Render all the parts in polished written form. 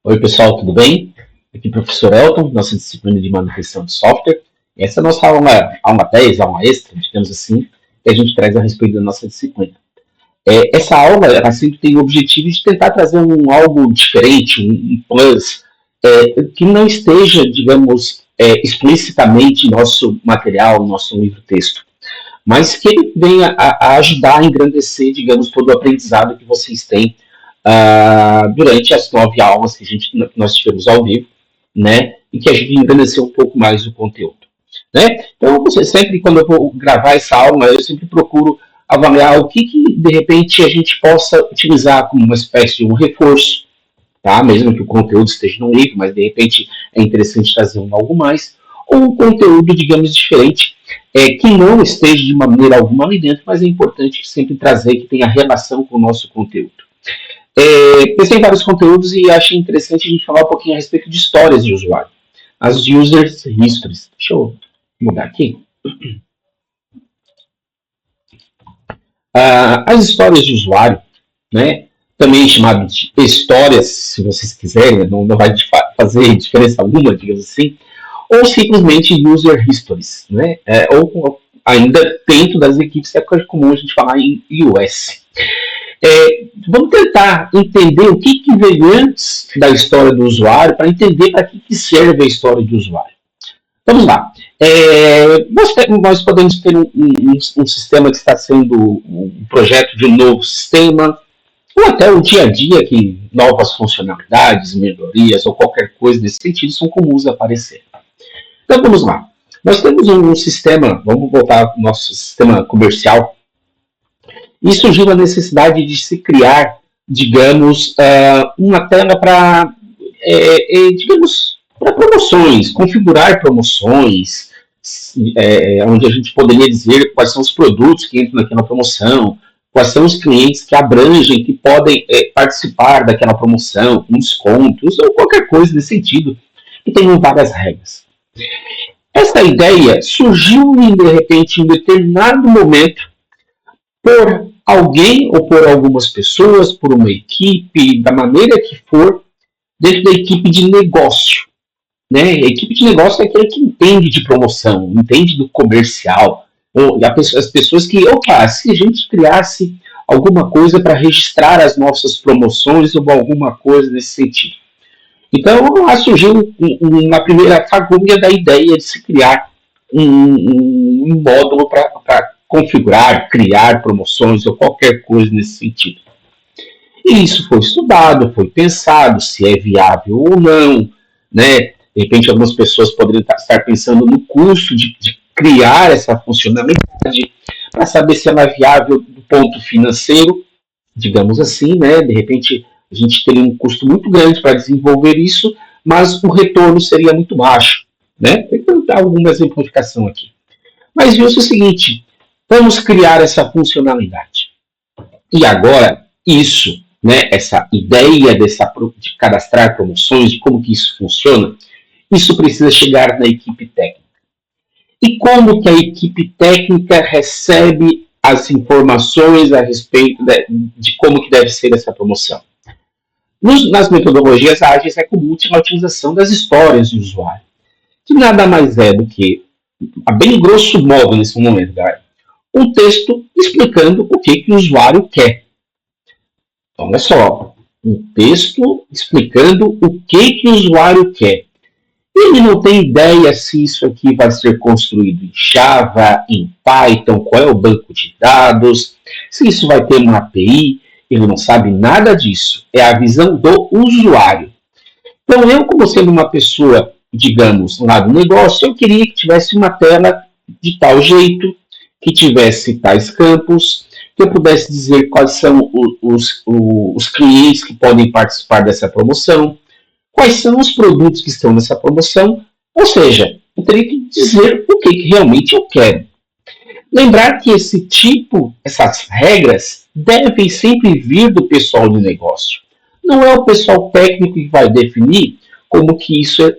Oi, pessoal, tudo bem? Aqui é o professor Elton, nossa disciplina de manutenção de software. Essa é a nossa aula 10, aula extra, digamos assim, que a gente traz a respeito da nossa disciplina. Essa aula, ela sempre tem o objetivo de tentar trazer algo diferente, um plus, que não esteja, digamos, explicitamente em nosso material, nosso livro-texto, mas que ele venha a ajudar a engrandecer, digamos, todo o aprendizado que vocês têm durante as 9 aulas que nós tivemos ao vivo, né, e que a gente engrandeceu um pouco mais o conteúdo. Né? Então, sempre quando eu vou gravar essa aula, eu sempre procuro avaliar o que de repente a gente possa utilizar como uma espécie de um reforço, tá? Mesmo que o conteúdo esteja no livro, mas de repente é interessante trazer algo mais, ou um conteúdo, digamos, diferente, que não esteja de maneira alguma ali dentro, mas é importante sempre trazer que tenha relação com o nosso conteúdo. Pensei em vários conteúdos e achei interessante a gente falar um pouquinho a respeito de histórias de usuário. As user histories. Deixa eu mudar aqui. As histórias de usuário, né, também chamado de histórias, se vocês quiserem, não vai fazer diferença alguma, digamos assim, ou simplesmente user histories, né, ou ainda dentro das equipes é comum a gente falar em US. Vamos tentar entender o que veio antes da história do usuário para entender para que serve a história do usuário. Vamos lá. Nós podemos ter um sistema que está sendo um projeto de um novo sistema, ou até o dia a dia que novas funcionalidades, melhorias ou qualquer coisa nesse sentido são comuns a aparecer. Então vamos lá. Nós temos um sistema, vamos voltar ao nosso sistema comercial, e surgiu a necessidade de se criar, digamos, uma tela para, digamos, para promoções, configurar promoções, onde a gente poderia dizer quais são os produtos que entram naquela promoção, quais são os clientes que abrangem, que podem participar daquela promoção, com descontos, ou qualquer coisa nesse sentido, que tenham várias regras. Essa ideia surgiu, de repente, em determinado momento, por alguém ou por algumas pessoas, por uma equipe, da maneira que for, dentro da equipe de negócio. Né? A equipe de negócio é aquele que entende de promoção, entende do comercial. As pessoas que, se a gente criasse alguma coisa para registrar as nossas promoções ou alguma coisa nesse sentido. Então, lá surgiu uma primeira fagulha da ideia de se criar um módulo para configurar, criar promoções ou qualquer coisa nesse sentido. E isso foi estudado, foi pensado se é viável ou não, né? De repente, algumas pessoas poderiam estar pensando no custo de criar essa funcionalidade para saber se ela é viável do ponto financeiro, digamos assim, né? De repente, a gente teria um custo muito grande para desenvolver isso, mas o retorno seria muito baixo, né? Vou dar alguma exemplificação aqui. Mas viu-se o seguinte, vamos criar essa funcionalidade. E agora, isso, né, essa ideia de cadastrar promoções, de como que isso funciona, isso precisa chegar na equipe técnica. E como que a equipe técnica recebe as informações a respeito de como que deve ser essa promoção? Nas metodologias ágeis é comum a utilização das histórias de usuário, que nada mais é do que, a bem grosso modo nesse momento, galera, um texto explicando o que o usuário quer. Então, olha só, um texto explicando o que o usuário quer. Ele não tem ideia se isso aqui vai ser construído em Java, em Python, qual é o banco de dados, se isso vai ter uma API, ele não sabe nada disso. É a visão do usuário. Então, eu, como sendo uma pessoa, digamos, lá do negócio, eu queria que tivesse uma tela de tal jeito, que tivesse tais campos, que eu pudesse dizer quais são os clientes que podem participar dessa promoção, quais são os produtos que estão nessa promoção, ou seja, eu teria que dizer o que realmente eu quero. Lembrar que essas regras devem sempre vir do pessoal de negócio. Não é o pessoal técnico que vai definir como que isso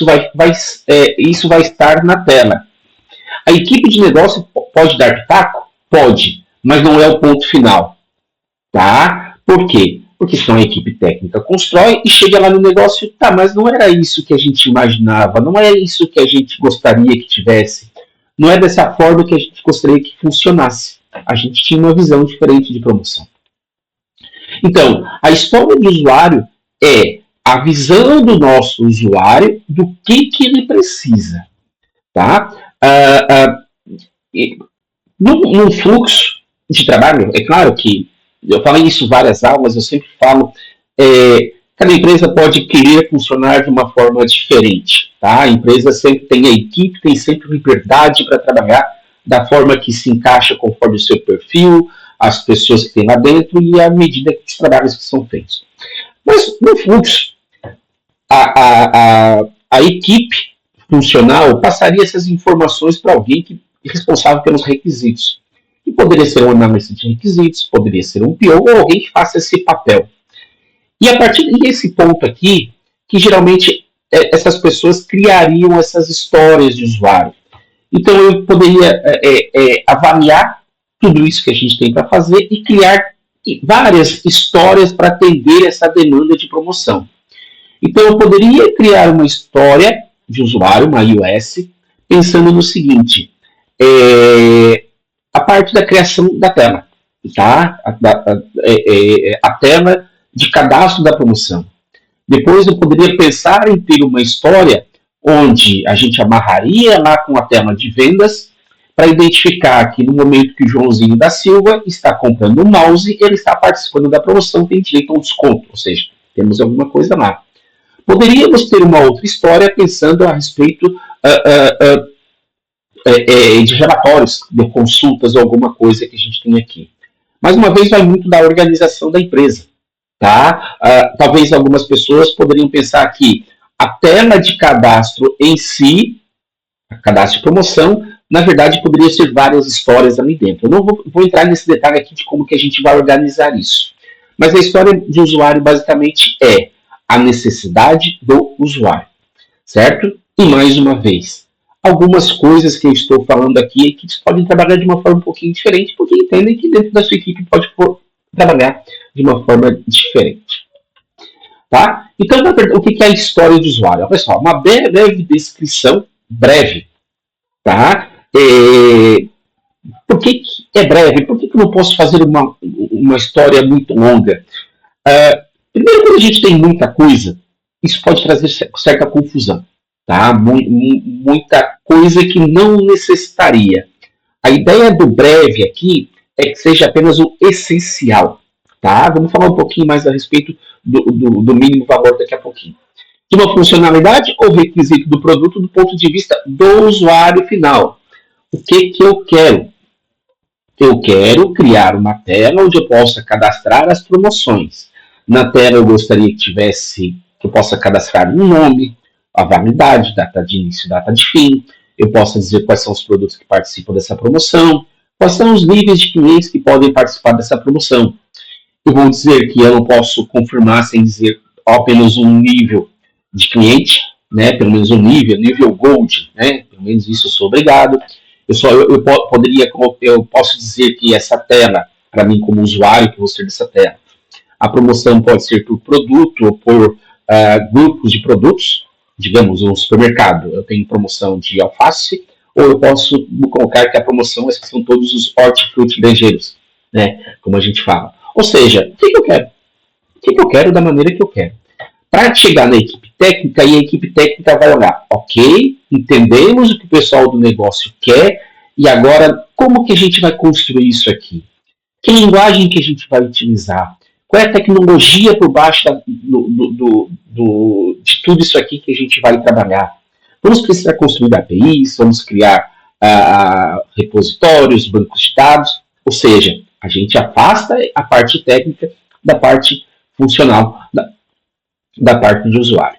vai estar na tela. A equipe de negócio pode dar pitaco? Pode, mas não é o ponto final. Tá? Por quê? Porque senão a equipe técnica constrói e chega lá no negócio, tá, mas não era isso que a gente imaginava, não é isso que a gente gostaria que tivesse, não é dessa forma que a gente gostaria que funcionasse. A gente tinha uma visão diferente de promoção. Então, a história do usuário é a visão do nosso usuário do que ele precisa. Tá? Num fluxo de trabalho, é claro que eu falei isso em várias aulas, eu sempre falo, cada empresa pode querer funcionar de uma forma diferente. Tá? A empresa sempre tem a equipe, tem sempre liberdade para trabalhar da forma que se encaixa conforme o seu perfil, as pessoas que tem lá dentro e a medida dos trabalhos que são feitos. Mas no fluxo, a equipe funcional passaria essas informações para alguém que é responsável pelos requisitos. E poderia ser um analista de requisitos, poderia ser um PO ou alguém que faça esse papel. E a partir desse ponto aqui, que geralmente essas pessoas criariam essas histórias de usuário. Então eu poderia avaliar tudo isso que a gente tem para fazer e criar várias histórias para atender essa demanda de promoção. Então eu poderia criar uma história de usuário, uma iOS, pensando no seguinte, a parte da criação da tela, tá? A tela de cadastro da promoção. Depois eu poderia pensar em ter uma história onde a gente amarraria lá com a tela de vendas para identificar que no momento que o Joãozinho da Silva está comprando um mouse, ele está participando da promoção, tem direito a um desconto, ou seja, temos alguma coisa lá. Poderíamos ter uma outra história pensando a respeito de relatórios, de consultas ou alguma coisa que a gente tem aqui. Mais uma vez, vai muito da organização da empresa. Tá? Talvez algumas pessoas poderiam pensar que a tela de cadastro em si, cadastro de promoção, na verdade poderia ser várias histórias ali dentro. Eu não vou entrar nesse detalhe aqui de como que a gente vai organizar isso. Mas a história de usuário basicamente é a necessidade do usuário, certo? E mais uma vez, algumas coisas que eu estou falando aqui é que eles podem trabalhar de uma forma um pouquinho diferente, porque entendem que dentro da sua equipe pode trabalhar de uma forma diferente. Tá? Então, o que é a história do usuário? Pessoal, uma breve descrição, breve. Tá? Por que é breve? Por que eu não posso fazer uma história muito longa? Primeiro, quando a gente tem muita coisa, isso pode trazer certa confusão. Tá? Muita coisa que não necessitaria. A ideia do breve aqui é que seja apenas o essencial. Tá? Vamos falar um pouquinho mais a respeito do mínimo valor daqui a pouquinho. De uma funcionalidade ou requisito do produto do ponto de vista do usuário final. O que eu quero? Eu quero criar uma tela onde eu possa cadastrar as promoções. Na tela eu gostaria que eu possa cadastrar um nome, a validade, data de início, data de fim. Eu possa dizer quais são os produtos que participam dessa promoção, quais são os níveis de clientes que podem participar dessa promoção. Eu vou dizer que eu não posso confirmar sem dizer apenas um nível de cliente, né? Pelo menos um nível Gold, né? Pelo menos isso eu sou obrigado. Eu posso dizer que essa tela, para mim como usuário que vou ser dessa tela, a promoção pode ser por produto ou por grupos de produtos. Digamos, um supermercado, eu tenho promoção de alface, ou eu posso colocar que a promoção são todos os hortifruti ligeiros, né? Como a gente fala. Ou seja, o que eu quero? O que eu quero da maneira que eu quero. Para chegar na equipe técnica, e a equipe técnica vai olhar, ok, entendemos o que o pessoal do negócio quer, e agora como que a gente vai construir isso aqui? Que linguagem que a gente vai utilizar? Qual é a tecnologia por baixo de tudo isso aqui que a gente vai trabalhar? Vamos precisar construir APIs, vamos criar repositórios, bancos de dados, ou seja, a gente afasta a parte técnica da parte funcional, da parte de usuário.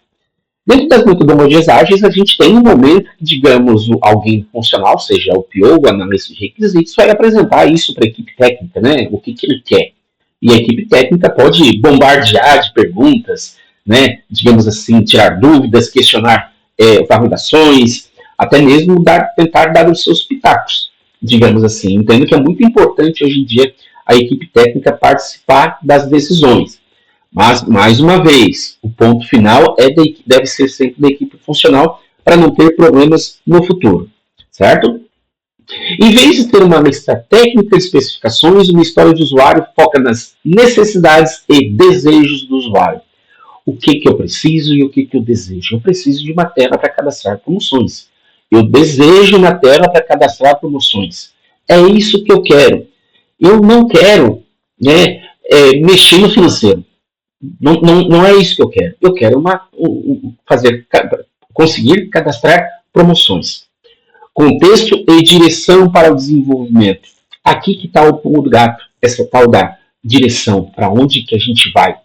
Dentro das metodologias ágeis, a gente tem um momento que, digamos, alguém funcional, seja o PO, o analista de requisitos, vai apresentar isso para a equipe técnica, né? O que ele quer. E a equipe técnica pode bombardear de perguntas, né? Digamos assim, tirar dúvidas, questionar validações, até mesmo tentar dar os seus pitacos, digamos assim. Entendo que é muito importante hoje em dia a equipe técnica participar das decisões. Mas, mais uma vez, o ponto final deve ser sempre da equipe funcional para não ter problemas no futuro, certo? Em vez de ter uma lista técnica de especificações, uma história de usuário foca nas necessidades e desejos do usuário. O que eu preciso e o que eu desejo? Eu preciso de uma tela para cadastrar promoções. Eu desejo uma tela para cadastrar promoções. É isso que eu quero. Eu não quero, né, mexer no financeiro. Não é isso que eu quero. Eu quero conseguir cadastrar promoções. Contexto e direção para o desenvolvimento. Aqui que está o pulo do gato, essa tal da direção, para onde que a gente vai.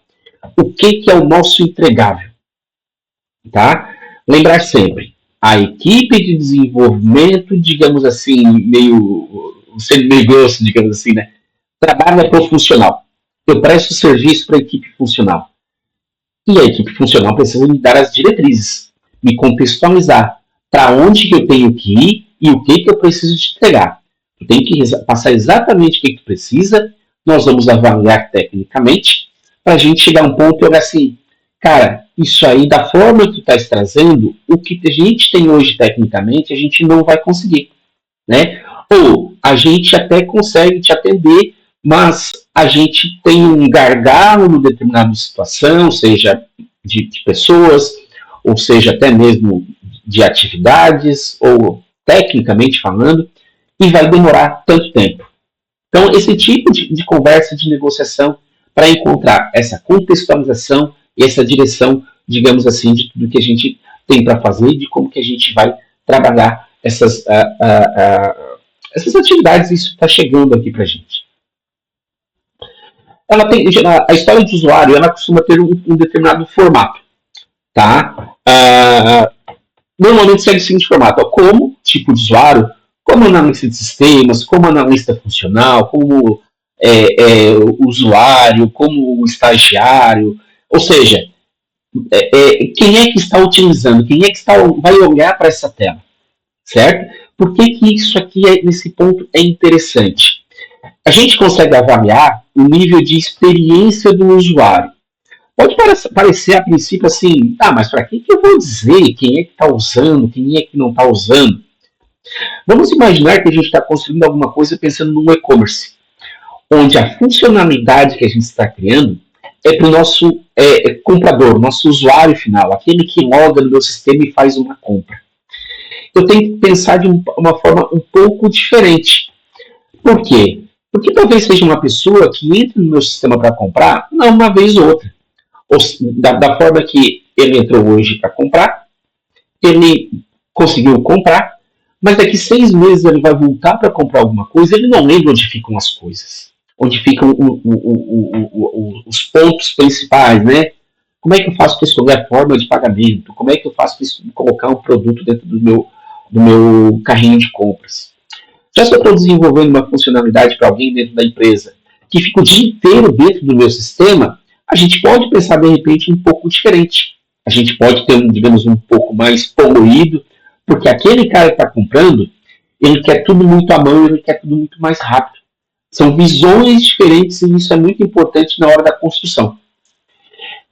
O que é o nosso entregável? Tá? Lembrar sempre, a equipe de desenvolvimento, digamos assim, sendo meio grosso, digamos assim, né? Trabalha para o funcional. Eu presto serviço para a equipe funcional. E a equipe funcional precisa me dar as diretrizes, me contextualizar para onde que eu tenho que ir e o que eu preciso te entregar. Eu tenho que passar exatamente o que tu precisa, nós vamos avaliar tecnicamente, para a gente chegar a um ponto e olhar assim, cara, isso aí, da forma que tu estás trazendo, o que a gente tem hoje tecnicamente, a gente não vai conseguir, né? Ou a gente até consegue te atender, mas a gente tem um gargalo em determinada situação, seja de pessoas, ou seja até mesmo de atividades, ou tecnicamente falando, e vai demorar tanto tempo. Então, esse tipo de conversa, de negociação, para encontrar essa contextualização e essa direção, digamos assim, de tudo que a gente tem para fazer, de como que a gente vai trabalhar essas atividades, isso está chegando aqui para a gente. A história de usuário, ela costuma ter um determinado formato, tá? Normalmente segue o seguinte formato, como tipo de usuário, como analista de sistemas, como analista funcional, como usuário, como estagiário, ou seja, quem é que está utilizando, quem é que vai olhar para essa tela, certo? Por que isso aqui, nesse ponto, é interessante? A gente consegue avaliar o nível de experiência do usuário. Pode parecer a princípio assim, mas para que eu vou dizer quem é que está usando, quem é que não está usando? Vamos imaginar que a gente está construindo alguma coisa pensando no e-commerce, onde a funcionalidade que a gente está criando é para o nosso comprador, nosso usuário final, aquele que loga no meu sistema e faz uma compra. Eu tenho que pensar de uma forma um pouco diferente. Por quê? Porque talvez seja uma pessoa que entra no meu sistema para comprar, não uma vez ou outra. Da forma que ele entrou hoje para comprar, ele conseguiu comprar, mas daqui 6 meses ele vai voltar para comprar alguma coisa, ele não lembra onde ficam as coisas, onde ficam os pontos principais, né? Como é que eu faço para escolher a forma de pagamento? Como é que eu faço para colocar um produto dentro do meu carrinho de compras? Já se eu estou desenvolvendo uma funcionalidade para alguém dentro da empresa que fica o dia inteiro dentro do meu sistema, a gente pode pensar de repente um pouco diferente. A gente pode ter, digamos, um pouco mais poluído, porque aquele cara que está comprando, ele quer tudo muito à mão, ele quer tudo muito mais rápido. São visões diferentes e isso é muito importante na hora da construção.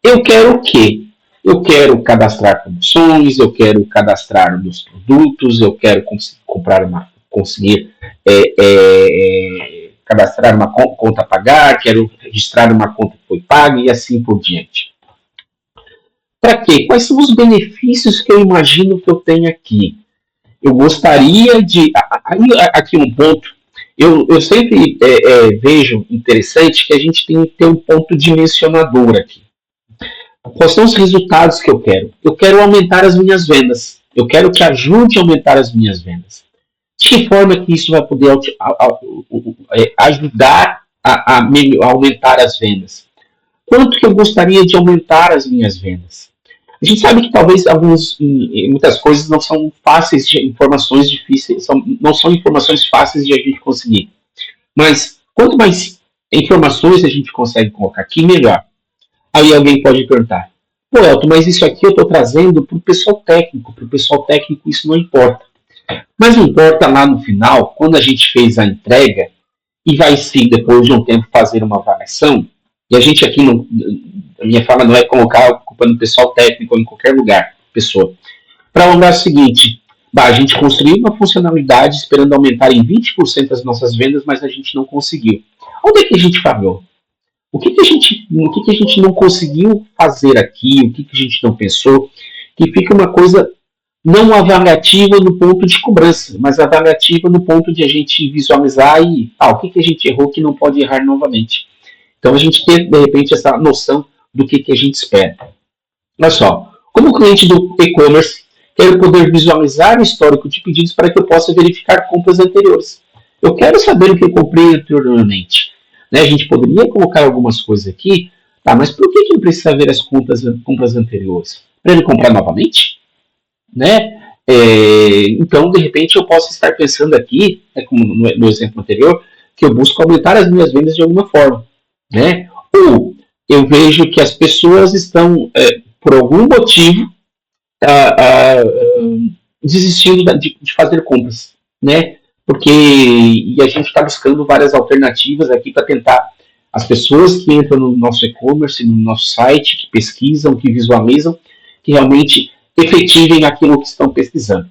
Eu quero o quê? Eu quero cadastrar promoções, eu quero cadastrar meus produtos, eu quero conseguir cadastrar uma conta a pagar, quero registrar uma conta que foi paga e assim por diante. Para quê? Quais são os benefícios que eu imagino que eu tenho aqui? Eu gostaria de... Aqui um ponto, eu sempre vejo interessante que a gente tem que ter um ponto dimensionador aqui. Quais são os resultados que eu quero? Eu quero aumentar as minhas vendas. Eu quero que ajude a aumentar as minhas vendas. De que forma que isso vai poder ajudar a aumentar as vendas? Quanto que eu gostaria de aumentar as minhas vendas? A gente sabe que talvez muitas coisas não são fáceis de informações difíceis, não são informações fáceis de a gente conseguir. Mas quanto mais informações a gente consegue colocar aqui, melhor. Aí alguém pode perguntar, pô, Elton, mas isso aqui eu estou trazendo para o pessoal técnico isso não importa. Mas não importa lá no final, quando a gente fez a entrega, e vai sim, depois de um tempo, fazer uma avaliação, e a gente aqui a minha fala não é colocar a culpa no pessoal técnico ou em qualquer lugar, pessoa. Para lembrar o seguinte, a gente construiu uma funcionalidade esperando aumentar em 20% as nossas vendas, mas a gente não conseguiu. Onde é que a gente falhou? O que a gente não conseguiu fazer aqui? O que a gente não pensou? Que fica uma coisa não avaliativa no ponto de cobrança, mas avaliativa no ponto de a gente visualizar e o que a gente errou que não pode errar novamente. Então a gente ter, de repente, essa noção do que a gente espera. Olha só, como cliente do e-commerce, quero poder visualizar o histórico de pedidos para que eu possa verificar compras anteriores. Eu quero saber o que eu comprei anteriormente. Né? A gente poderia colocar algumas coisas aqui, tá? Mas por que ele precisa ver as compras anteriores? Para ele comprar novamente? Né? Então, de repente, eu posso estar pensando aqui, como no exemplo anterior, que eu busco aumentar as minhas vendas de alguma forma. Né? Ou eu vejo que as pessoas estão, por algum motivo, desistindo de fazer compras, né? Porque a gente está buscando várias alternativas aqui para tentar as pessoas que entram no nosso e-commerce, no nosso site, que pesquisam, que visualizam, que realmente efetivem aquilo que estão pesquisando.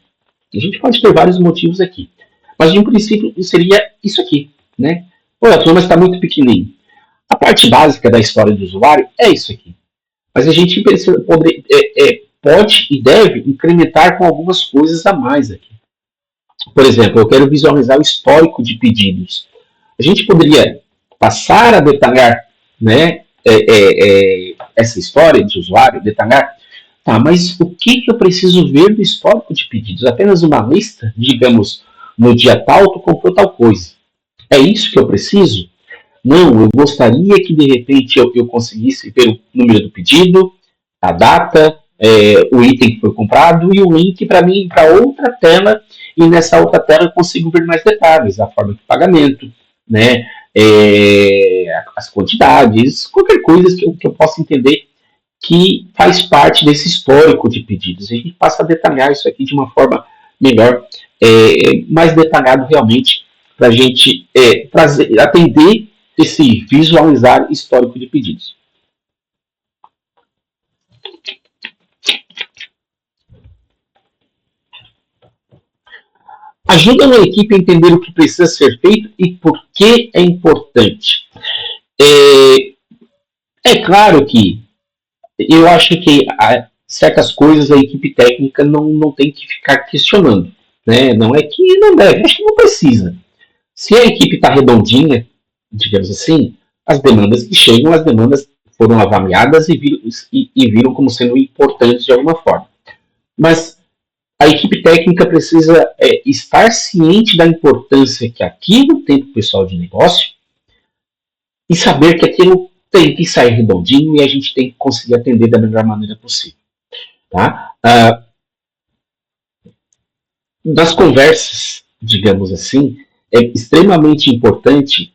A gente pode ter vários motivos aqui, mas de um princípio seria isso aqui, né? A turma está muito pequenininho. A parte básica da história do usuário é isso aqui, mas a gente pode e deve incrementar com algumas coisas a mais aqui. Por exemplo, eu quero visualizar o histórico de pedidos. A gente poderia passar a detalhar, né, essa história de usuário, detalhar, mas o que eu preciso ver do histórico de pedidos? Apenas uma lista, digamos, no dia tal, tu comprou tal coisa. É isso que eu preciso? Não, eu gostaria que de repente eu conseguisse ver o número do pedido, a data, o item que foi comprado e o link para mim para outra tela, e nessa outra tela eu consigo ver mais detalhes, a forma de pagamento, né, as quantidades, qualquer coisa que eu possa entender que faz parte desse histórico de pedidos. A gente passa a detalhar isso aqui de uma forma melhor, mais detalhado realmente, para a gente atender esse visualizar histórico de pedidos. Ajuda a equipe a entender o que precisa ser feito e por que é importante. É claro que eu acho que certas coisas a equipe técnica não tem que ficar questionando. Né? Não é que não deve, acho que não precisa. Se a equipe está redondinha, digamos assim, as demandas que chegam, as demandas foram avaliadas e viram como sendo importantes de alguma forma. Mas a equipe técnica precisa estar ciente da importância que aquilo tem para o pessoal de negócio e saber que aquilo tem que sair redondinho e a gente tem que conseguir atender da melhor maneira possível. Tá? Nas conversas, digamos assim, é extremamente importante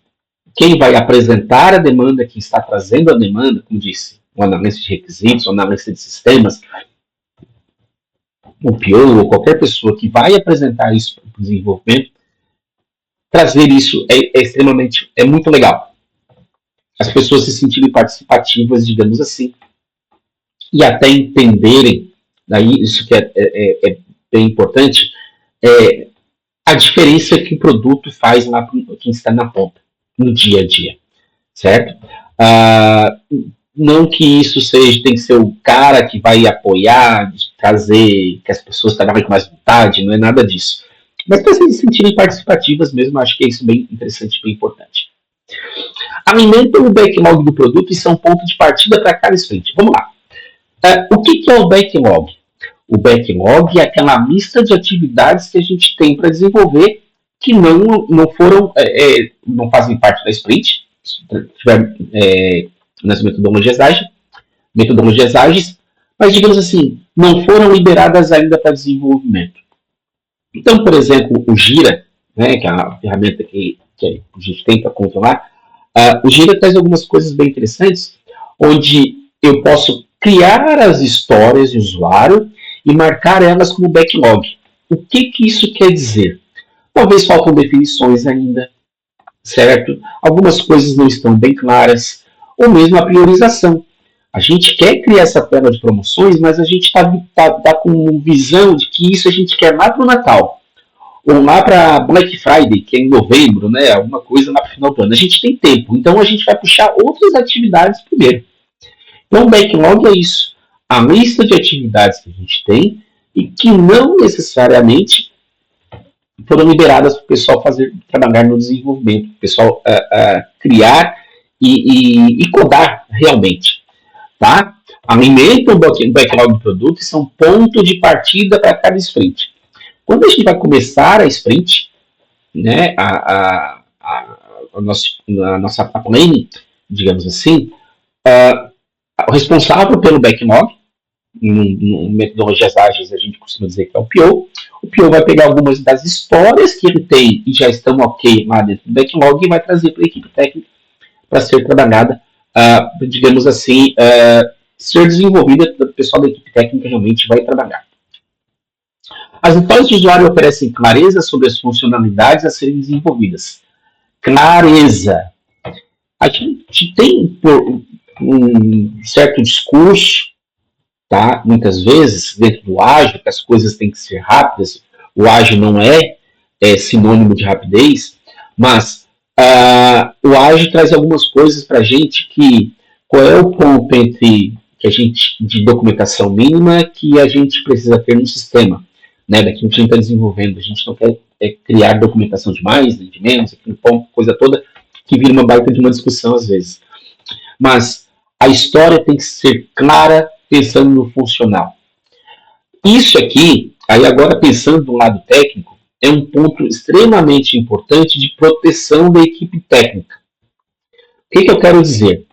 quem vai apresentar a demanda, quem está trazendo a demanda, como disse, o analista de requisitos, o analista de sistemas, o PO ou qualquer pessoa que vai apresentar isso para o desenvolvimento, trazer isso é muito legal. As pessoas se sentirem participativas, digamos assim, e até entenderem, daí isso que é bem importante, a diferença que o produto faz lá para quem está na ponta, no dia a dia, certo? Não que isso tem que ser o cara que vai apoiar, trazer, que as pessoas trabalhem com mais vontade, não é nada disso. Mas para se sentirem participativas mesmo, acho que é isso bem interessante, bem importante. Alimenta o backlog do produto e são ponto de partida para cada sprint. Vamos lá. O que é o backlog? O backlog é aquela lista de atividades que a gente tem para desenvolver que não foram, não fazem parte da sprint, se tiver nas metodologias ágeis, mas digamos assim, não foram liberadas ainda para desenvolvimento. Então, por exemplo, o Gira, né, que é a ferramenta que a gente tem para controlar, o Gira traz algumas coisas bem interessantes, onde eu posso criar as histórias de usuário e marcar elas como backlog. O que isso quer dizer? Talvez faltam definições ainda, certo? Algumas coisas não estão bem claras, ou mesmo a priorização. A gente quer criar essa tela de promoções, mas a gente está com visão de que isso a gente quer lá para o Natal, ou lá para Black Friday, que é em novembro, né? Alguma coisa lá para o final do ano. A gente tem tempo, então a gente vai puxar outras atividades primeiro. Então, o backlog é isso. A lista de atividades que a gente tem e que não necessariamente foram liberadas para o pessoal trabalhar no desenvolvimento, para o pessoal criar e codar realmente. Tá? Alimentam o backlog do produto e são ponto de partida para cada sprint. Quando a gente vai começar a sprint, né, a nossa planning, digamos assim, o responsável pelo backlog, em metodologias ágeis a gente costuma dizer que é o PO. O PO vai pegar algumas das histórias que ele tem e já estão ok lá dentro do backlog e vai trazer para a equipe técnica para ser trabalhada, digamos assim, ser desenvolvida, o pessoal da equipe técnica realmente vai trabalhar. As histórias de usuário oferecem clareza sobre as funcionalidades a serem desenvolvidas. Clareza. A gente tem um certo discurso, tá? Muitas vezes, dentro do ágil, que as coisas têm que ser rápidas. O ágil não é sinônimo de rapidez, mas o ágil traz algumas coisas para a gente que qual é o ponto entre que a gente de documentação mínima que a gente precisa ter no sistema, né? Daqui a gente está desenvolvendo, a gente não quer criar documentação de mais, de menos, aquele ponto, coisa toda que vira uma baita de uma discussão às vezes. Mas a história tem que ser clara, pensando no funcional. Isso aqui, aí agora pensando do lado técnico, é um ponto extremamente importante de proteção da equipe técnica. O que eu quero dizer?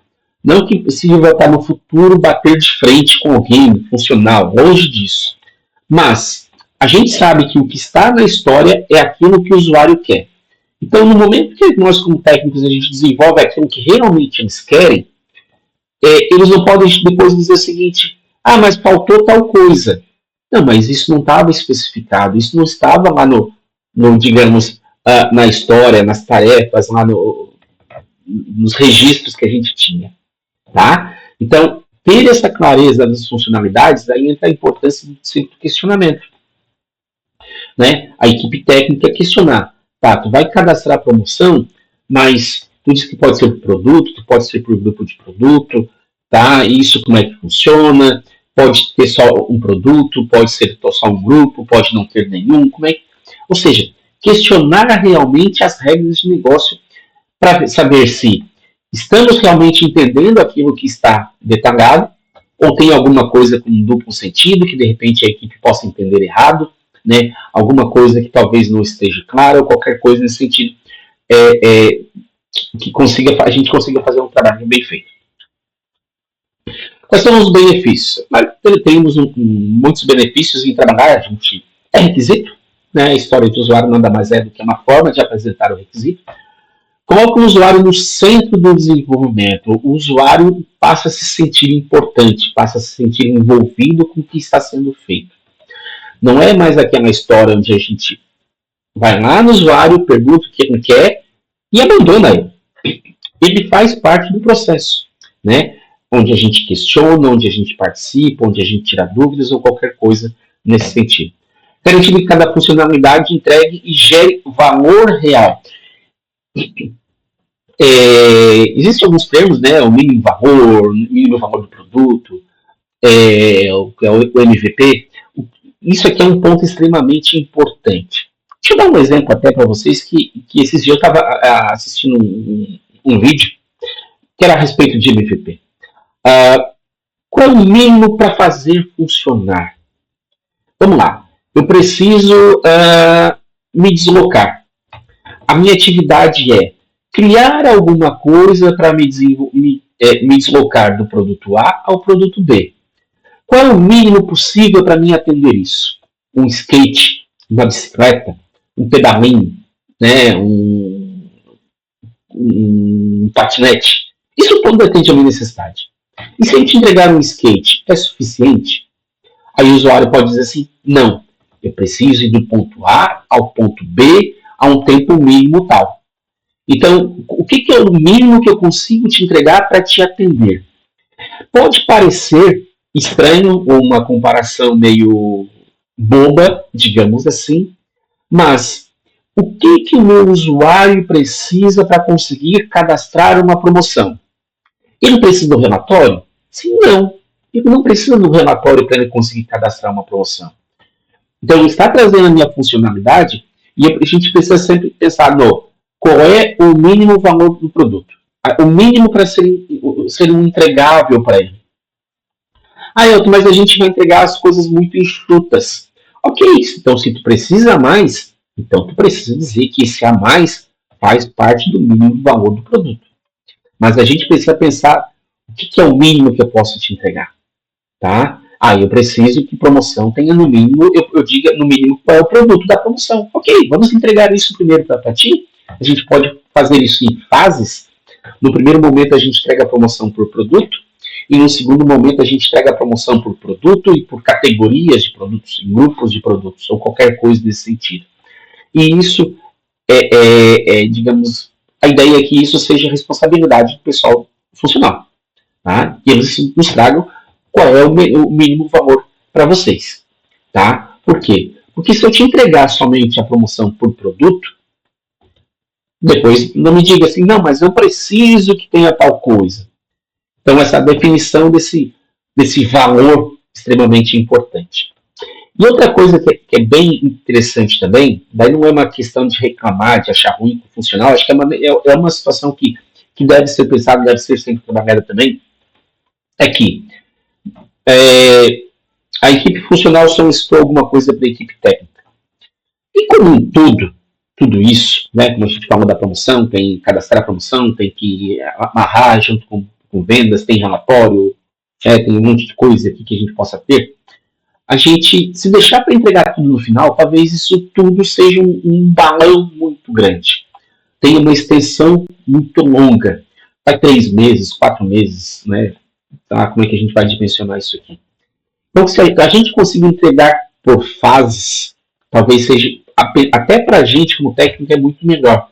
Não que se vai estar no futuro bater de frente com alguém funcional, longe disso. Mas a gente sabe que o que está na história é aquilo que o usuário quer. Então, no momento que nós, como técnicos, a gente desenvolve aquilo que realmente eles querem, eles não podem depois dizer o seguinte: mas faltou tal coisa. Não, mas isso não estava especificado, isso não estava lá no digamos, na história, nas tarefas, lá nos registros que a gente tinha. Tá? Então, ter essa clareza das funcionalidades, daí entra a importância do questionamento. Né? A equipe técnica questionar. Tá, tu vai cadastrar a promoção, mas tu diz que pode ser por produto, tu pode ser por grupo de produto, tá? Isso como é que funciona? Pode ter só um produto, pode ser só um grupo, pode não ter nenhum, como é que... Ou seja, questionar realmente as regras de negócio para saber se estamos realmente entendendo aquilo que está detalhado ou tem alguma coisa com um duplo sentido que de repente a equipe possa entender errado, né? Alguma coisa que talvez não esteja clara ou qualquer coisa nesse sentido que a gente consiga fazer um trabalho bem feito. Quais são os benefícios? Temos muitos benefícios em trabalhar, a gente é requisito, né? A história do usuário nada mais é do que uma forma de apresentar o requisito. Coloca o usuário no centro do desenvolvimento. O usuário passa a se sentir importante, passa a se sentir envolvido com o que está sendo feito. Não é mais aquela história onde a gente vai lá no usuário, pergunta o que ele quer e abandona ele. Ele faz parte do processo, né? Onde a gente questiona, onde a gente participa, onde a gente tira dúvidas ou qualquer coisa nesse sentido. Garantindo que cada funcionalidade entregue e gere valor real. Existem alguns termos, né? O mínimo valor do produto, o MVP. Isso aqui é um ponto extremamente importante. Deixa eu dar um exemplo até para vocês que esses dias eu estava assistindo um vídeo que era a respeito de MVP. Qual é o mínimo para fazer funcionar? Vamos lá. Eu preciso me deslocar. A minha atividade é criar alguma coisa para me deslocar do produto A ao produto B. Qual é o mínimo possível para mim atender isso? Um skate, uma bicicleta, um pedalinho, né? um patinete. Isso tudo atende a minha necessidade. E se a gente entregar um skate, é suficiente? Aí o usuário pode dizer assim, não, eu preciso ir do ponto A ao ponto B a um tempo mínimo tal. Então, o que é o mínimo que eu consigo te entregar para te atender? Pode parecer estranho ou uma comparação meio boba, digamos assim, mas o que o meu usuário precisa para conseguir cadastrar uma promoção? Ele precisa do relatório? Sim, não. Ele não precisa do relatório para ele conseguir cadastrar uma promoção. Então, ele está trazendo a minha funcionalidade e a gente precisa sempre pensar no qual é o mínimo valor do produto. O mínimo para ser um entregável para ele. Ah, Elton, mas a gente vai entregar as coisas muito enxutas. Ok, então se tu precisa mais, então tu precisa dizer que esse a mais faz parte do mínimo valor do produto. Mas a gente precisa pensar o que é o mínimo que eu posso te entregar, tá? Eu preciso que promoção tenha no mínimo, eu diga no mínimo qual é o produto da promoção. Ok, vamos entregar isso primeiro para ti. A gente pode fazer isso em fases. No primeiro momento a gente entrega a promoção por produto, e no segundo momento a gente entrega a promoção por produto e por categorias de produtos, grupos de produtos, ou qualquer coisa nesse sentido. E isso digamos, a ideia é que isso seja responsabilidade do pessoal funcional. Tá? E eles nos tragam qual é o mínimo valor para vocês. Tá? Por quê? Porque se eu te entregar somente a promoção por produto, depois não me diga assim, não, mas eu preciso que tenha tal coisa. Então, essa definição desse valor extremamente importante. E outra coisa que é bem interessante também, daí não é uma questão de reclamar, de achar ruim com o funcional, acho que é uma situação que deve ser pensada, deve ser sempre trabalhada também, é que a equipe funcional solicitou alguma coisa para a equipe técnica. E como um tudo isso, né, como a gente falou da promoção, tem que cadastrar a promoção, tem que amarrar junto com vendas, tem relatório, tem um monte de coisa aqui que a gente possa ter. A gente, se deixar para entregar tudo no final, talvez isso tudo seja um balão muito grande. Tem uma extensão muito longa. Vai 3 meses, 4 meses, né? Tá? Como é que a gente vai dimensionar isso aqui? Então, se a gente conseguir entregar por fases, talvez seja, até para a gente como técnico, é muito melhor.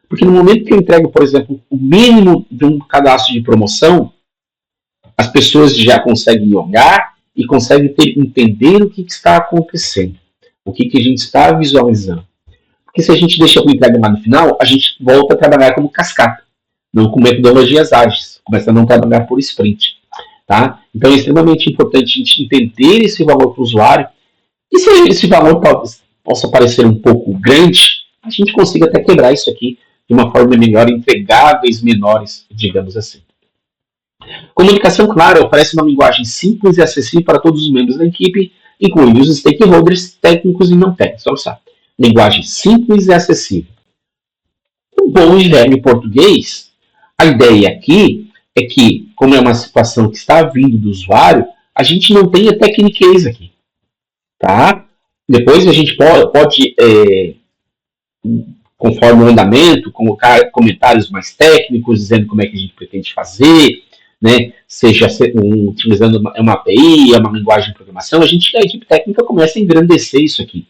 Porque no momento que eu entrego, por exemplo, o mínimo de um cadastro de promoção, as pessoas já conseguem olhar e conseguem entender o que está acontecendo, o que a gente está visualizando. Porque se a gente deixa o entrega lá no final, a gente volta a trabalhar como cascata, não com metodologias ágeis, começa a não trabalhar por sprint. Tá? Então é extremamente importante a gente entender esse valor para o usuário, e se esse valor possa parecer um pouco grande, a gente consiga até quebrar isso aqui de uma forma melhor, entregáveis menores, digamos assim. Comunicação clara oferece uma linguagem simples e acessível para todos os membros da equipe, incluindo os stakeholders técnicos e não técnicos. Olha só, linguagem simples e acessível. Um bom e velho português, a ideia aqui é que, como é uma situação que está vindo do usuário, a gente não tenha techniquez aqui. Tá? Depois a gente pode conforme o andamento, colocar comentários mais técnicos, dizendo como é que a gente pretende fazer, né? Seja utilizando uma API, uma linguagem de programação, a equipe técnica começa a engrandecer isso aqui.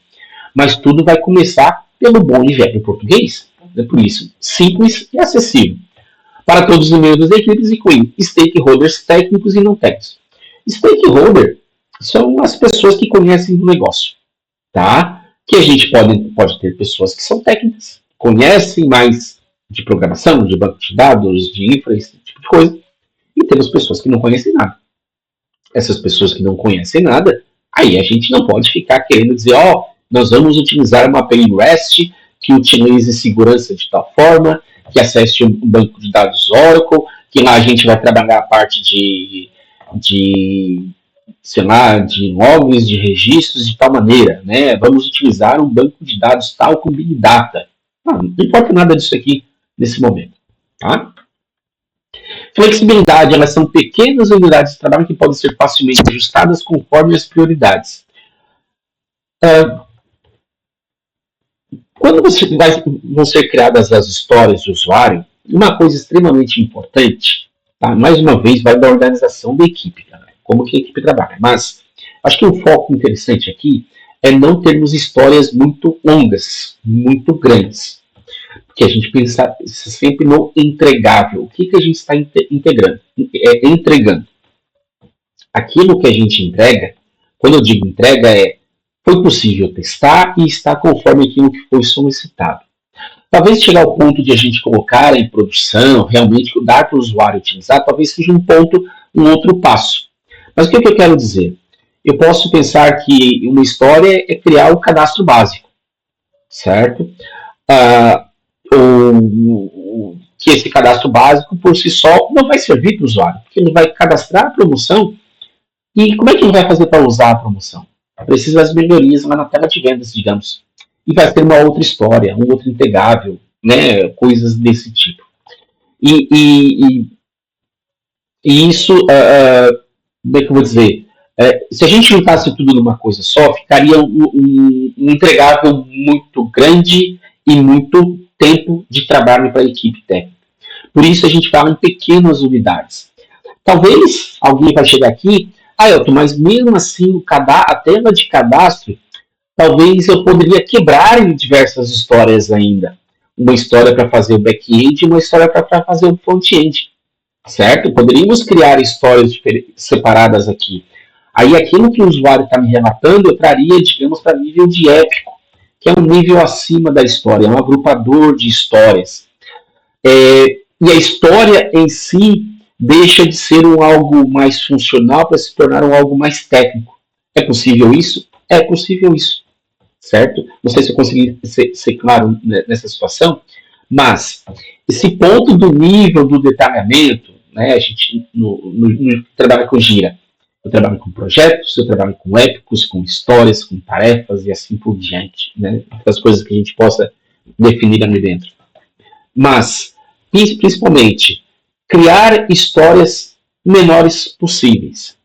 Mas tudo vai começar pelo bom e velho português. Né? Por isso, simples e acessível. Para todos os membros da equipe, incluindo stakeholders técnicos e não técnicos. Stakeholder são as pessoas que conhecem o negócio. Tá? Que a gente pode ter pessoas que são técnicas, conhecem mais de programação, de banco de dados, de infra, esse tipo de coisa. E temos pessoas que não conhecem nada. Essas pessoas que não conhecem nada, aí a gente não pode ficar querendo dizer, nós vamos utilizar uma API REST que utilize segurança de tal forma, que acesse um banco de dados Oracle, que lá a gente vai trabalhar a parte de sei lá, de logs, de registros de tal maneira, né? Vamos utilizar um banco de dados tal com Big Data. Não importa nada disso aqui nesse momento, tá? Flexibilidade, elas são pequenas unidades de trabalho que podem ser facilmente ajustadas conforme as prioridades. Quando vão ser criadas as histórias do usuário, uma coisa extremamente importante, tá? Mais uma vez, vai da organização da equipe, tá? Como que a equipe trabalha. Mas acho que um foco interessante aqui é não termos histórias muito longas, muito grandes. Porque a gente pensa sempre no entregável. O que a gente está entregando? Aquilo que a gente entrega, quando eu digo entrega, foi possível testar e está conforme aquilo que foi solicitado. Talvez chegar ao ponto de a gente colocar em produção, realmente dar para o usuário utilizar, talvez seja um outro passo. Mas o que eu quero dizer? Eu posso pensar que uma história é criar o cadastro básico, certo? Ah, que esse cadastro básico, por si só, não vai servir para o usuário, porque ele vai cadastrar a promoção e como é que ele vai fazer para usar a promoção? Precisa das melhorias lá na tela de vendas, digamos. E vai ter uma outra história, um outro entregável, né? Coisas desse tipo. E, e, e, e isso, como é que eu vou dizer? Se a gente juntasse tudo numa coisa só, ficaria um entregável muito grande e muito tempo de trabalho para a equipe técnica. Por isso a gente fala em pequenas unidades. Talvez alguém vai chegar aqui, Elton, mas mesmo assim a tela de cadastro, talvez eu poderia quebrar em diversas histórias ainda. Uma história para fazer o back-end e uma história para fazer o front-end. Certo? Poderíamos criar histórias separadas aqui. Aí aquilo que o usuário está me relatando, eu traria, digamos, para nível de épico, que é um nível acima da história, é um agrupador de histórias. E a história em si deixa de ser algo mais funcional para se tornar algo mais técnico. É possível isso? É possível isso, certo? Não sei se eu consegui ser claro nessa situação, mas esse ponto do nível do detalhamento, né, a gente no trabalha com Gira. Eu trabalho com projetos, eu trabalho com épicos, com histórias, com tarefas e assim por diante, né? As coisas que a gente possa definir ali dentro. Mas, principalmente, criar histórias menores possíveis.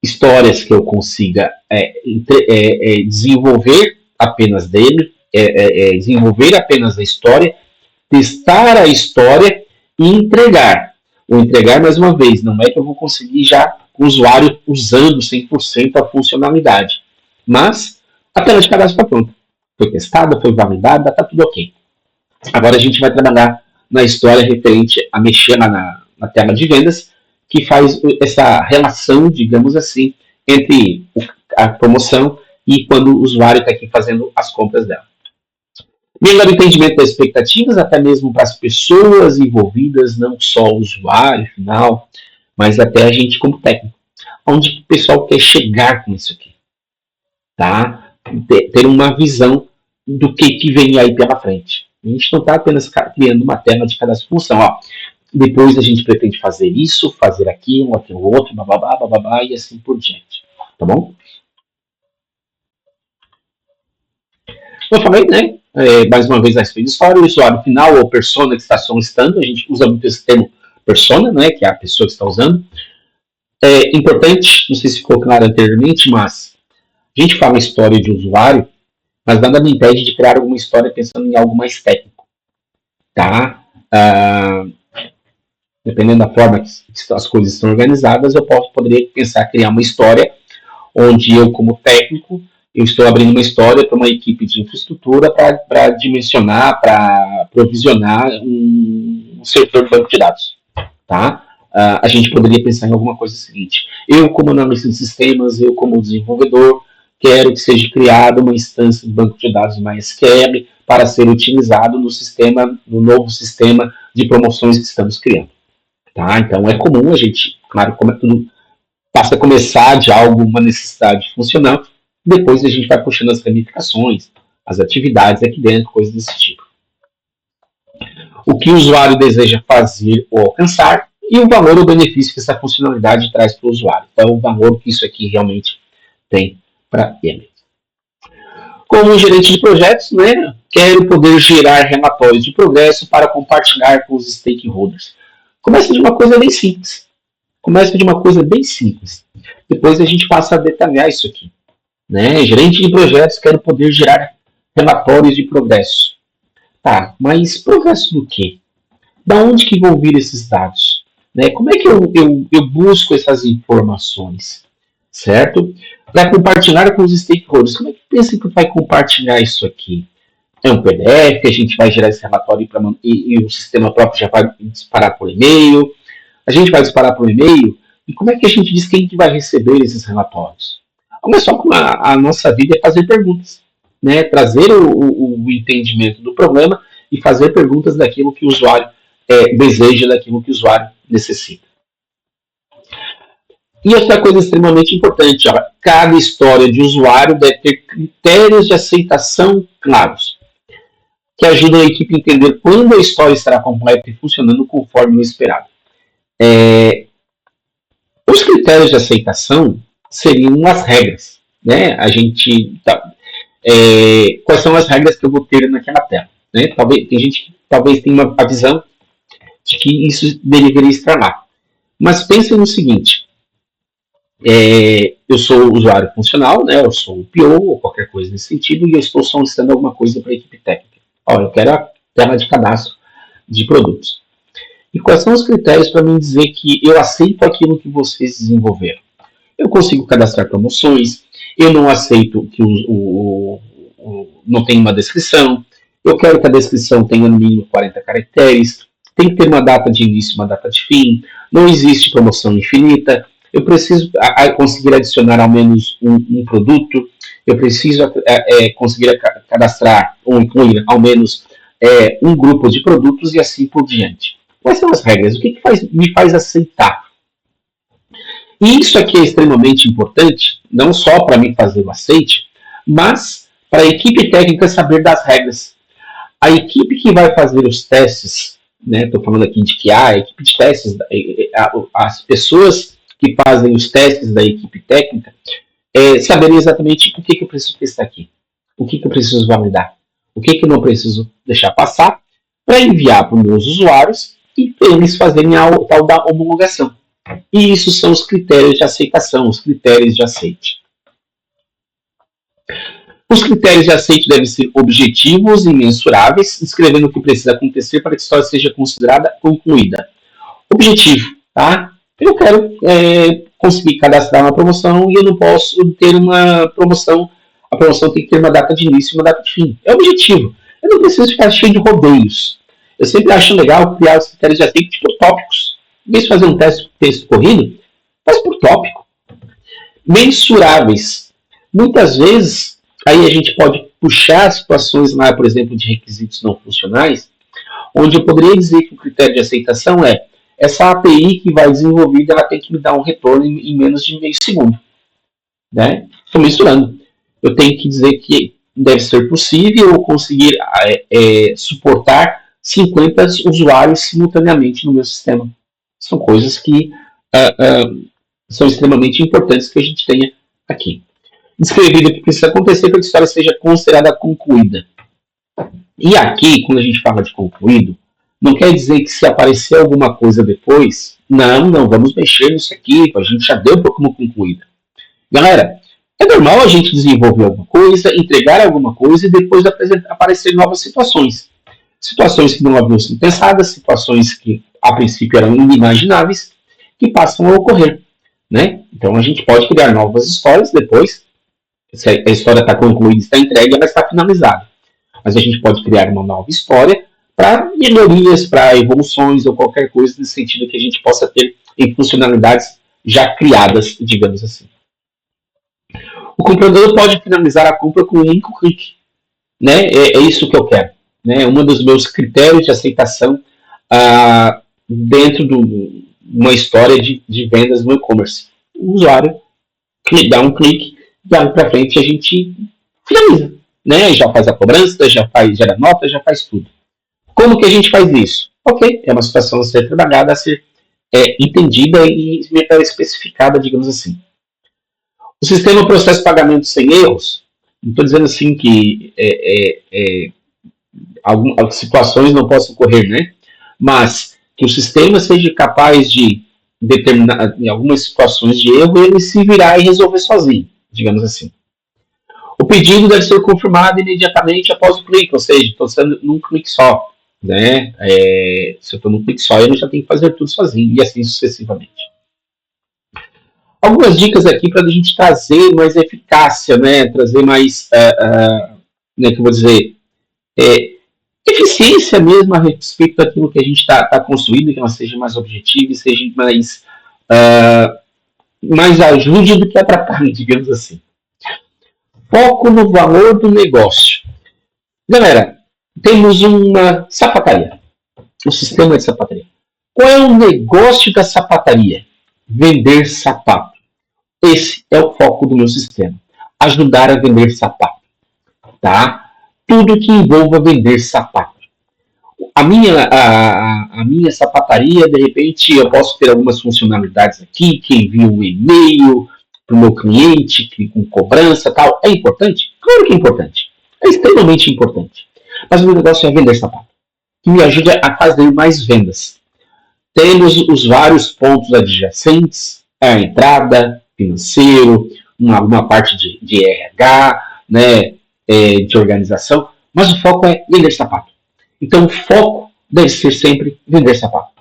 Histórias que eu consiga desenvolver apenas dele, desenvolver apenas a história, testar a história e entregar. O entregar, mais uma vez, não é que eu vou conseguir já o usuário usando 100% a funcionalidade. Mas a tela de cadastro está pronta. Foi testada, foi validada, está tudo ok. Agora a gente vai trabalhar na história referente a mexer na tela de vendas, que faz essa relação, digamos assim, entre a promoção e quando o usuário está aqui fazendo as compras dela. Melhor entendimento das expectativas, até mesmo para as pessoas envolvidas, não só o usuário final, mas até a gente como técnico. Onde o pessoal quer chegar com isso aqui? Tá? Ter uma visão do que vem aí pela frente. A gente não está apenas criando uma tela de cadastro função. Ó, depois a gente pretende fazer isso, fazer aquilo outro, bababá, bababá, e assim por diante. Tá bom? Eu falei, né? Mais uma vez a respeito de história, o usuário final ou persona que está solicitando, a gente usa muito esse termo persona, né? Que é a pessoa que está usando. É importante, não sei se ficou claro anteriormente, mas a gente fala história de usuário, mas nada me impede de criar alguma história pensando em algo mais técnico, tá? Dependendo da forma que as coisas estão organizadas, eu poderia pensar criar uma história onde eu, como técnico, eu estou abrindo uma história para uma equipe de infraestrutura para dimensionar, para provisionar um setor de banco de dados, tá? A gente poderia pensar em alguma coisa seguinte: eu, como analista de sistemas, eu, como desenvolvedor, quero que seja criada uma instância de banco de dados MySQL para ser utilizado no novo sistema de promoções que estamos criando. Tá? Então é comum a gente, claro, como é tudo passa a começar de algo, uma necessidade funcional, depois a gente vai puxando as ramificações, as atividades aqui dentro, coisas desse tipo. O que o usuário deseja fazer ou alcançar e o valor ou benefício que essa funcionalidade traz para o usuário. Então, o valor que isso aqui realmente tem para ele. Como gerente de projetos, né, quero poder gerar relatórios de progresso para compartilhar com os stakeholders. Começa de uma coisa bem simples. Depois a gente passa a detalhar isso aqui. Né? Gerente de projetos, quero poder gerar relatórios de progresso. Tá, mas progresso do quê? Da onde que vão vir esses dados? Né? Como é que eu busco essas informações? Certo? Para compartilhar com os stakeholders. Como é que pensa que vai compartilhar isso aqui? É um PDF, a gente vai gerar esse relatório e o sistema próprio já vai disparar por e-mail. A gente vai disparar por e-mail, E como é que a gente diz quem que vai receber esses relatórios? Mas só com a nossa vida é fazer perguntas, né? Trazer o entendimento do problema e fazer perguntas daquilo que o usuário deseja, daquilo que o usuário necessita. E outra coisa extremamente importante, ó, cada história de usuário deve ter critérios de aceitação claros, que ajudam a equipe a entender quando a história estará completa e funcionando conforme o esperado. Os critérios de aceitação seriam as regras, né? Quais são as regras que eu vou ter naquela tela? Né? Tem gente que talvez tenha a visão de que isso deveria estar lá. Mas pense no seguinte, eu sou usuário funcional, né? Eu sou o PO ou qualquer coisa nesse sentido e eu estou solicitando alguma coisa para a equipe técnica. Olha, eu quero a tela de cadastro de produtos. E quais são os critérios para mim dizer que eu aceito aquilo que vocês desenvolveram? Eu consigo cadastrar promoções, eu não aceito que não tenha uma descrição, eu quero que a descrição tenha no mínimo 40 caracteres, tem que ter uma data de início e uma data de fim, não existe promoção infinita, eu preciso conseguir adicionar ao menos um produto, eu preciso conseguir cadastrar ou incluir ao menos um grupo de produtos e assim por diante. Quais são as regras? O que me faz aceitar? E isso aqui é extremamente importante, não só para mim fazer o aceite, mas para a equipe técnica saber das regras. A equipe que vai fazer os testes, estou falando aqui de QA, a equipe de testes, as pessoas que fazem os testes da equipe técnica, saberem exatamente o que eu preciso testar aqui, o que eu preciso validar, o que eu não preciso deixar passar, para enviar para os meus usuários e eles fazerem a tal da homologação. E isso são os critérios de aceitação, os critérios de aceite. Os critérios de aceite devem ser objetivos e mensuráveis, descrevendo o que precisa acontecer para que a história seja considerada concluída. Objetivo, tá? Eu quero conseguir cadastrar uma promoção e eu não posso ter uma promoção. A promoção tem que ter uma data de início e uma data de fim. É objetivo. Eu não preciso ficar cheio de rodeios. Eu sempre acho legal criar os critérios de aceite por tópicos. Em vez de fazer um texto corrido, faz por tópico. Mensuráveis. Muitas vezes, aí a gente pode puxar situações lá, por exemplo, de requisitos não funcionais, onde eu poderia dizer que o critério de aceitação é essa API que vai desenvolvida, ela tem que me dar um retorno em menos de meio segundo. Né? Estou mensurando. Eu tenho que dizer que deve ser possível conseguir suportar 50 usuários simultaneamente no meu sistema. São coisas que são extremamente importantes que a gente tenha aqui. Descrever o que precisa acontecer para que a história seja considerada concluída. E aqui, quando a gente fala de concluído, não quer dizer que se aparecer alguma coisa depois, não, vamos mexer nisso aqui, a gente já deu como concluída. Galera, é normal a gente desenvolver alguma coisa, entregar alguma coisa e depois aparecer novas situações. Situações que não haviam sido pensadas, situações que a princípio eram inimagináveis, que passam a ocorrer. Né? Então a gente pode criar novas histórias depois, se a história está concluída, está entregue, ela está finalizada. Mas a gente pode criar uma nova história para melhorias, para evoluções ou qualquer coisa nesse sentido que a gente possa ter em funcionalidades já criadas, digamos assim. O comprador pode finalizar a compra com um único clique. Né? É isso que eu quero. Né? Um dos meus critérios de aceitação dentro de uma história de vendas no e-commerce. O usuário dá um clique, dá para frente e a gente finaliza. Né? Já faz a cobrança, gera nota, já faz tudo. Como que a gente faz isso? Ok, é uma situação a ser trabalhada, a ser entendida e especificada, digamos assim. O sistema processa pagamento sem erros. Não estou dizendo assim que algumas situações não possam ocorrer, né? Mas que o sistema seja capaz de determinar, em algumas situações de erro, ele se virar e resolver sozinho, digamos assim. O pedido deve ser confirmado imediatamente após o clique, ou seja, estou sendo num clique só. Né? Se eu estou num clique só, eu já tenho que fazer tudo sozinho, e assim sucessivamente. Algumas dicas aqui para a gente trazer mais eficácia, né? Trazer mais, que eu vou dizer, eficiência mesmo a respeito daquilo que a gente está construindo, que ela seja mais objetiva e seja mais mais ajude do que atrapalhe, digamos assim. Foco no valor do negócio. Galera, temos uma sapataria, um sistema de sapataria. Qual é o negócio da sapataria? Vender sapato. Esse é o foco do meu sistema. Ajudar a vender sapato. Tá? Tudo que envolva vender sapato. A minha sapataria, de repente, eu posso ter algumas funcionalidades aqui, que envia um e-mail para o meu cliente, que, com cobrança e tal. É importante? Claro que é importante. É extremamente importante. Mas o meu negócio é vender sapato, que me ajuda a fazer mais vendas. Temos os vários pontos adjacentes, a entrada, financeiro, uma parte de RH, né, de organização, mas o foco é vender sapato. Então, o foco deve ser sempre vender sapato.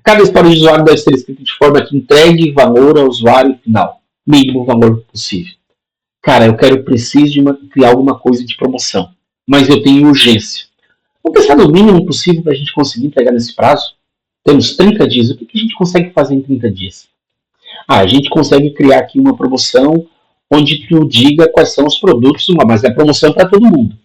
Cada história de usuário deve ser escrita de forma que entregue valor ao usuário final, mínimo valor possível. Cara, preciso de criar alguma coisa de promoção, mas eu tenho urgência. Vamos pensar no mínimo possível para a gente conseguir entregar nesse prazo? Temos 30 dias. O que a gente consegue fazer em 30 dias? A gente consegue criar aqui uma promoção onde tu diga quais são os produtos, mas é promoção para todo mundo.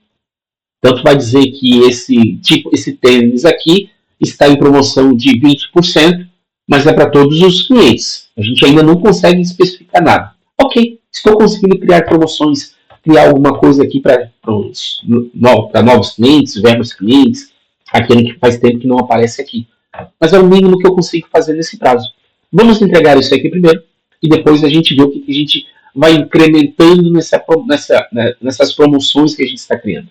Tanto vai dizer que esse tênis aqui está em promoção de 20%, mas é para todos os clientes. A gente ainda não consegue especificar nada. Ok, estou conseguindo criar promoções, criar alguma coisa aqui para novos clientes, velhos clientes, aquele que faz tempo que não aparece aqui. Mas é o mínimo que eu consigo fazer nesse prazo. Vamos entregar isso aqui primeiro e depois a gente vê o que a gente vai incrementando nessas promoções que a gente está criando.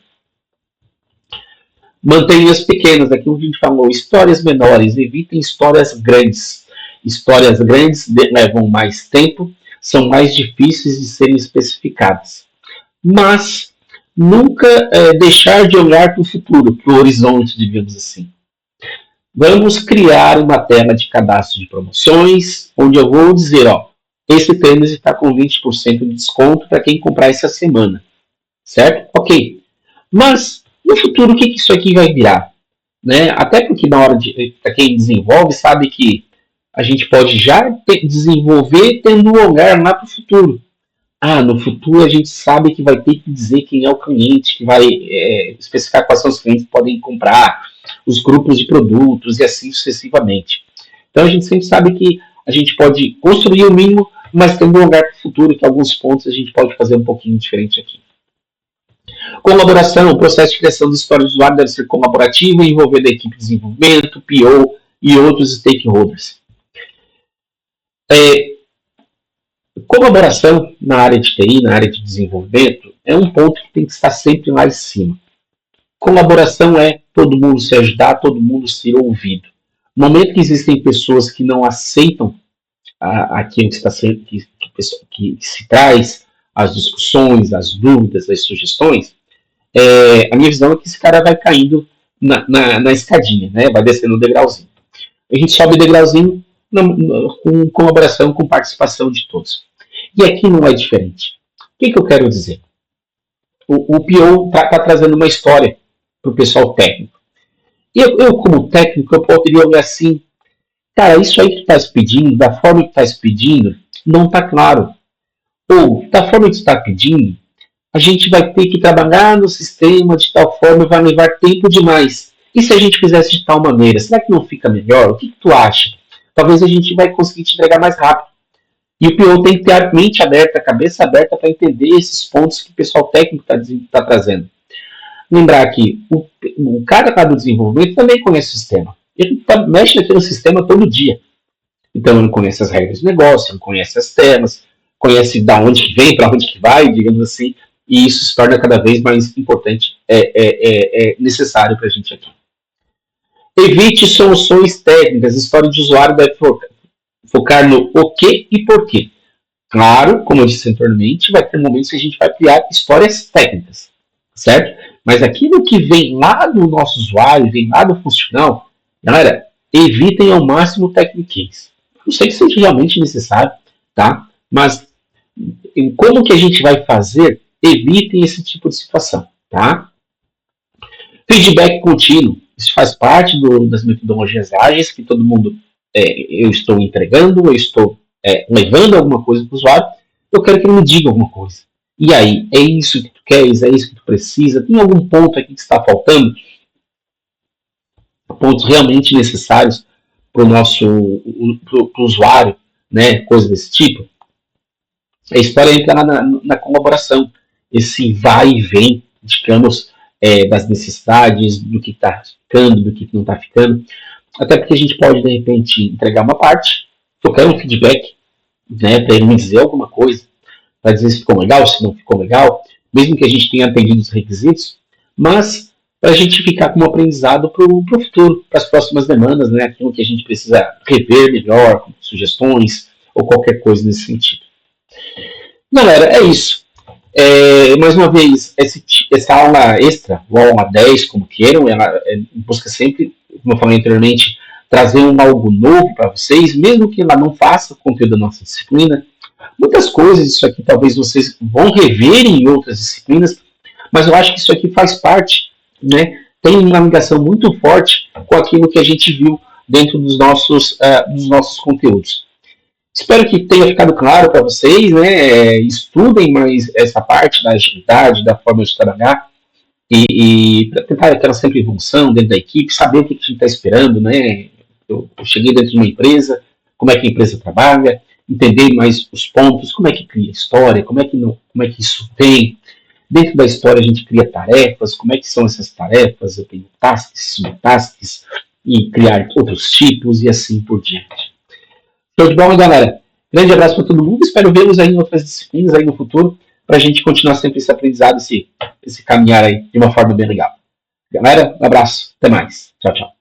Mantenha-as pequenas, aqui onde a gente falou, histórias menores, evitem histórias grandes. Histórias grandes levam mais tempo, são mais difíceis de serem especificadas. Mas nunca deixar de olhar para o futuro, para o horizonte, digamos assim. Vamos criar uma tela de cadastro de promoções, onde eu vou dizer, esse tênis está com 20% de desconto para quem comprar essa semana. Certo? Ok. Mas no futuro, o que isso aqui vai virar? Né? Até porque para quem desenvolve, sabe que a gente pode já desenvolver tendo um olhar lá para o futuro. No futuro a gente sabe que vai ter que dizer quem é o cliente, que vai especificar quais são os clientes que podem comprar, os grupos de produtos e assim sucessivamente. Então a gente sempre sabe que a gente pode construir o mínimo, mas tendo um olhar para o futuro, que alguns pontos a gente pode fazer um pouquinho diferente aqui. Colaboração, o processo de criação de história de usuário deve ser colaborativo, envolvendo a equipe de desenvolvimento, PO e outros stakeholders. Colaboração na área de TI, na área de desenvolvimento, é um ponto que tem que estar sempre lá em cima. Colaboração é todo mundo se ajudar, todo mundo ser ouvido. No momento que existem pessoas que não aceitam aquilo que se traz, as discussões, as dúvidas, as sugestões, a minha visão é que esse cara vai caindo na escadinha, né? Vai descendo o degrauzinho. A gente sobe o degrauzinho com colaboração, com participação de todos. E aqui não é diferente. O que eu quero dizer? O PO está trazendo uma história para o pessoal técnico. E eu, como técnico, eu poderia olhar assim, cara, isso aí que tu estás pedindo, da forma que tu estás pedindo, não está claro. Ou, da forma que tu está pedindo, a gente vai ter que trabalhar no sistema de tal forma e vai levar tempo demais. E se a gente fizesse de tal maneira, será que não fica melhor? O que tu acha? Talvez a gente vai conseguir te entregar mais rápido. E o PO tem que ter a mente aberta, a cabeça aberta para entender esses pontos que o pessoal técnico está trazendo. Lembrar que o cara do desenvolvimento também conhece o sistema. Ele mexe naquele sistema todo dia. Então ele conhece as regras do negócio, ele conhece as temas, conhece de onde que vem, para onde que vai, digamos assim, e isso se torna cada vez mais importante, necessário para a gente aqui. Evite soluções técnicas. A história de usuário deve focar no o que e porquê. Claro, como eu disse anteriormente, vai ter momentos que a gente vai criar histórias técnicas, certo? Mas aquilo que vem lá do nosso usuário, vem lá do funcional, galera, evitem ao máximo o techniquez. Não sei se seja realmente necessário, tá? Mas como que a gente vai fazer, evitem esse tipo de situação, tá? Feedback contínuo. Isso faz parte das metodologias ágeis que todo mundo eu estou entregando, eu estou levando alguma coisa para o usuário, eu quero que ele me diga alguma coisa. E aí, é isso que tu queres? É isso que tu precisa? Tem algum ponto aqui que está faltando? Pontos realmente necessários para o nosso pro usuário, né? Coisa desse tipo. A história entra na colaboração, esse vai e vem, digamos, das necessidades, do que está ficando, do que não está ficando. Até porque a gente pode, de repente, entregar uma parte, eu quero um feedback, né, para ele me dizer alguma coisa, para dizer se ficou legal, se não ficou legal, mesmo que a gente tenha atendido os requisitos, mas para a gente ficar com um aprendizado para o futuro, para as próximas demandas, né, aquilo que a gente precisa rever melhor, sugestões ou qualquer coisa nesse sentido. Galera, é isso. Mais uma vez, essa aula extra, ou aula 10, como queiram, ela busca sempre, como eu falei anteriormente, trazer algo novo para vocês, mesmo que ela não faça o conteúdo da nossa disciplina. Muitas coisas disso aqui talvez vocês vão rever em outras disciplinas, mas eu acho que isso aqui faz parte, né? Tem uma ligação muito forte com aquilo que a gente viu dentro dos nossos conteúdos. Espero que tenha ficado claro para vocês, né? Estudem mais essa parte da agilidade, da forma de trabalhar e para tentar aquela sempre evolução dentro da equipe, saber o que a gente está esperando, né? Eu cheguei dentro de uma empresa, como é que a empresa trabalha, entender mais os pontos, como é que cria história, como é que isso vem. Dentro da história a gente cria tarefas, como é que são essas tarefas, eu tenho tasks, subtasks, e criar outros tipos e assim por diante. Show de bola, galera. Grande abraço para todo mundo. Espero vê-los aí em outras disciplinas aí no futuro, para a gente continuar sempre esse aprendizado, esse caminhar aí de uma forma bem legal. Galera, um abraço. Até mais. Tchau, tchau.